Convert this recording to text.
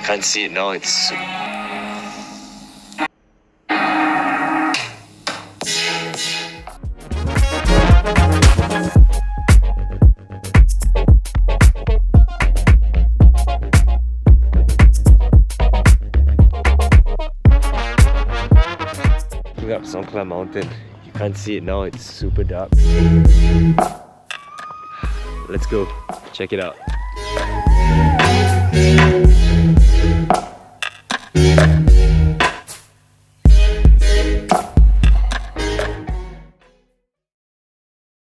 can't see it now. It's we got Songkla Mountain. You can't see it now. It's super dark. Let's go check it out.